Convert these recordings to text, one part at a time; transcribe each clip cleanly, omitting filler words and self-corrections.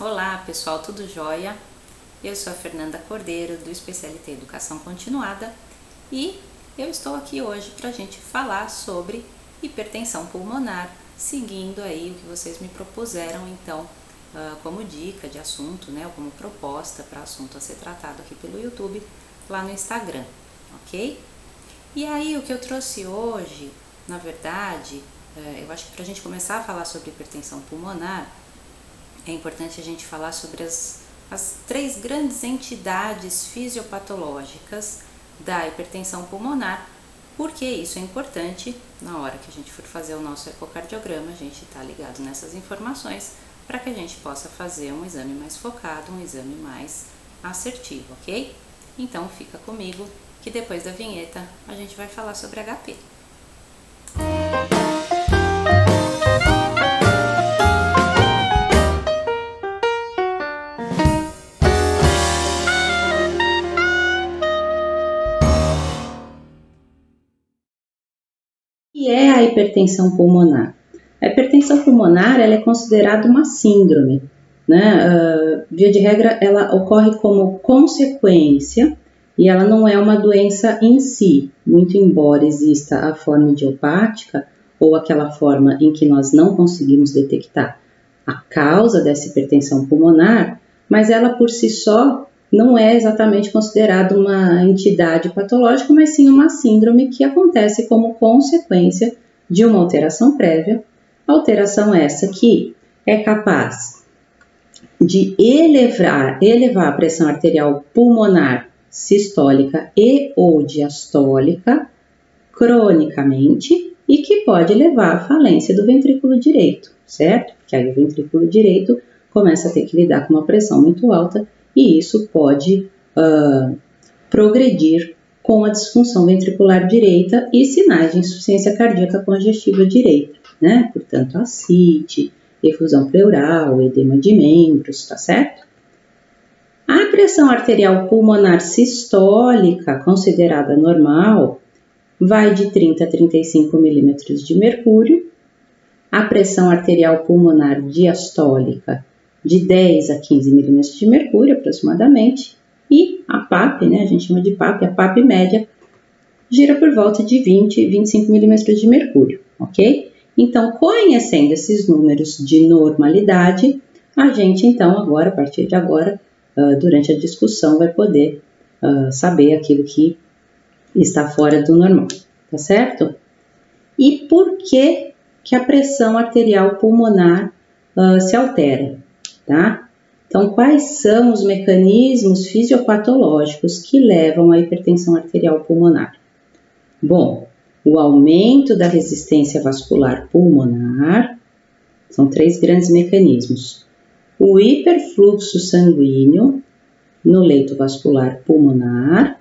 Olá pessoal, tudo jóia? Eu sou a Fernanda Cordeiro do Especialité Educação Continuada e eu estou aqui hoje para a gente falar sobre hipertensão pulmonar, seguindo aí o que vocês me propuseram então como dica de assunto, né, ou como proposta para assunto a ser tratado aqui pelo YouTube, lá no Instagram, ok? E aí o que eu trouxe hoje, na verdade, eu acho que para a gente começar a falar sobre hipertensão pulmonar, é importante a gente falar sobre as três grandes entidades fisiopatológicas da hipertensão pulmonar, porque isso é importante na hora que a gente for fazer o nosso ecocardiograma, a gente está ligado nessas informações para que a gente possa fazer um exame mais focado, um exame mais assertivo, ok? Então fica comigo que depois da vinheta a gente vai falar sobre HP. O que é a hipertensão pulmonar? A hipertensão pulmonar ela é considerada uma síndrome, né? Via de regra, ela ocorre como consequência e ela não é uma doença em si, muito embora exista a forma idiopática ou aquela forma em que nós não conseguimos detectar a causa dessa hipertensão pulmonar, mas ela por si só não é exatamente considerada uma entidade patológica, mas sim uma síndrome que acontece como consequência de uma alteração prévia, alteração essa que é capaz de elevar a pressão arterial pulmonar sistólica e ou diastólica cronicamente e que pode levar à falência do ventrículo direito, certo? Porque aí o ventrículo direito começa a ter que lidar com uma pressão muito alta e isso pode progredir com a disfunção ventricular direita e sinais de insuficiência cardíaca congestiva direita, né? Portanto, ascite, efusão pleural, edema de membros, tá certo? A pressão arterial pulmonar sistólica, considerada normal, vai de 30 a 35 milímetros de mercúrio. A pressão arterial pulmonar diastólica de 10 a 15 milímetros de mercúrio aproximadamente, e a PAP, né, a gente chama de PAP, a PAP média, gira por volta de 20 a 25 milímetros de mercúrio, ok? Então, conhecendo esses números de normalidade, a gente então agora, a partir de agora, durante a discussão, vai poder saber aquilo que está fora do normal, tá certo? E por que a pressão arterial pulmonar se altera, tá? Então, quais são os mecanismos fisiopatológicos que levam à hipertensão arterial pulmonar? Bom, o aumento da resistência vascular pulmonar, são três grandes mecanismos. O hiperfluxo sanguíneo no leito vascular pulmonar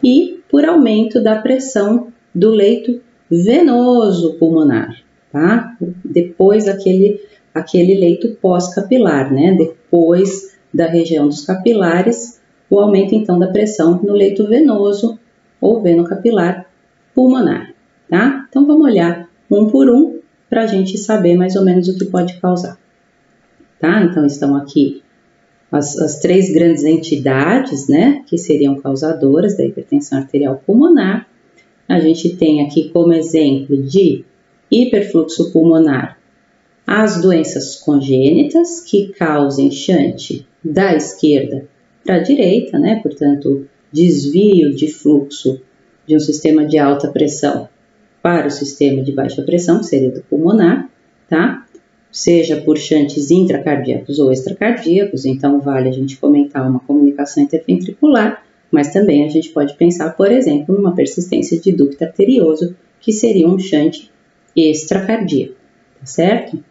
e por aumento da pressão do leito venoso pulmonar, tá? Depois aquele leito pós-capilar, né? Depois da região dos capilares, o aumento então da pressão no leito venoso ou venocapilar pulmonar, tá? Então vamos olhar um por um para a gente saber mais ou menos o que pode causar, tá? Então estão aqui as três grandes entidades, né, que seriam causadoras da hipertensão arterial pulmonar. A gente tem aqui como exemplo de hiperfluxo pulmonar as doenças congênitas que causem shunt da esquerda para a direita, né, portanto, desvio de fluxo de um sistema de alta pressão para o sistema de baixa pressão, que seria do pulmonar, tá? Seja por shunts intracardíacos ou extracardíacos, então vale a gente comentar uma comunicação interventricular, mas também a gente pode pensar, por exemplo, numa persistência de ducto arterioso, que seria um shunt extracardíaco, tá certo?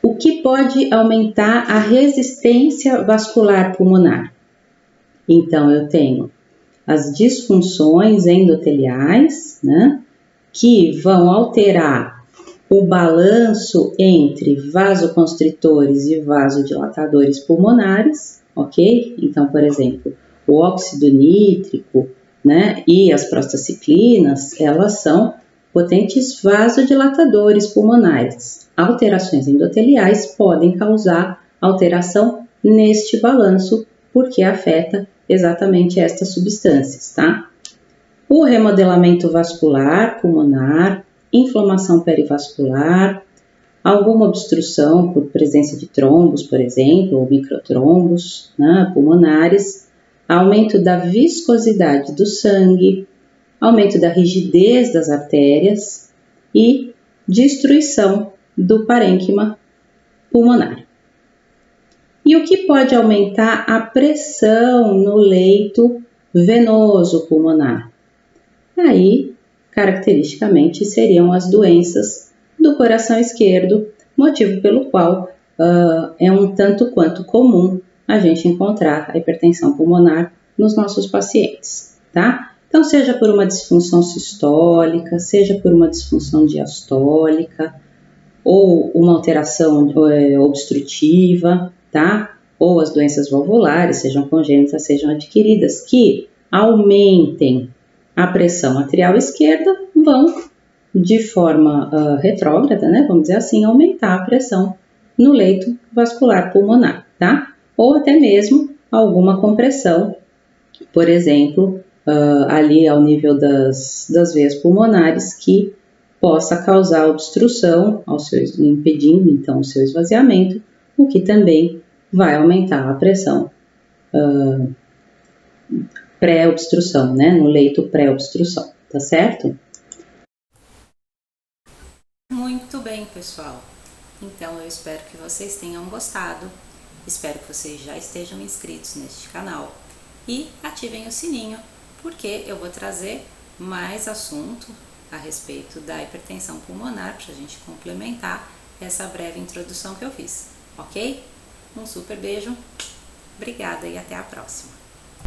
O que pode aumentar a resistência vascular pulmonar? Então, eu tenho as disfunções endoteliais, né, que vão alterar o balanço entre vasoconstritores e vasodilatadores pulmonares, ok? Então, por exemplo, o óxido nítrico, né, e as prostaciclinas, elas são potentes vasodilatadores pulmonares. Alterações endoteliais podem causar alteração neste balanço, porque afeta exatamente estas substâncias, tá? O remodelamento vascular pulmonar, inflamação perivascular, alguma obstrução por presença de trombos, por exemplo, ou microtrombos, né, pulmonares, aumento da viscosidade do sangue, aumento da rigidez das artérias e destruição do parênquima pulmonar. E o que pode aumentar a pressão no leito venoso pulmonar? Aí, caracteristicamente, seriam as doenças do coração esquerdo, motivo pelo qual é um tanto quanto comum a gente encontrar a hipertensão pulmonar nos nossos pacientes, tá? Então, seja por uma disfunção sistólica, seja por uma disfunção diastólica, ou uma alteração obstrutiva, tá? Ou as doenças valvulares, sejam congênitas, sejam adquiridas, que aumentem a pressão arterial esquerda, vão, de forma retrógrada, né? Vamos dizer assim, aumentar a pressão no leito vascular pulmonar, tá? Ou até mesmo alguma compressão, por exemplo, ali ao nível das veias pulmonares, que possa causar obstrução, impedindo então o seu esvaziamento, o que também vai aumentar a pressão pré-obstrução, né, no leito pré-obstrução, tá certo? Muito bem, pessoal. Então eu espero que vocês tenham gostado, espero que vocês já estejam inscritos neste canal e ativem o sininho, porque eu vou trazer mais assunto a respeito da hipertensão pulmonar para a gente complementar essa breve introdução que eu fiz, ok? Um super beijo, obrigada e até a próxima!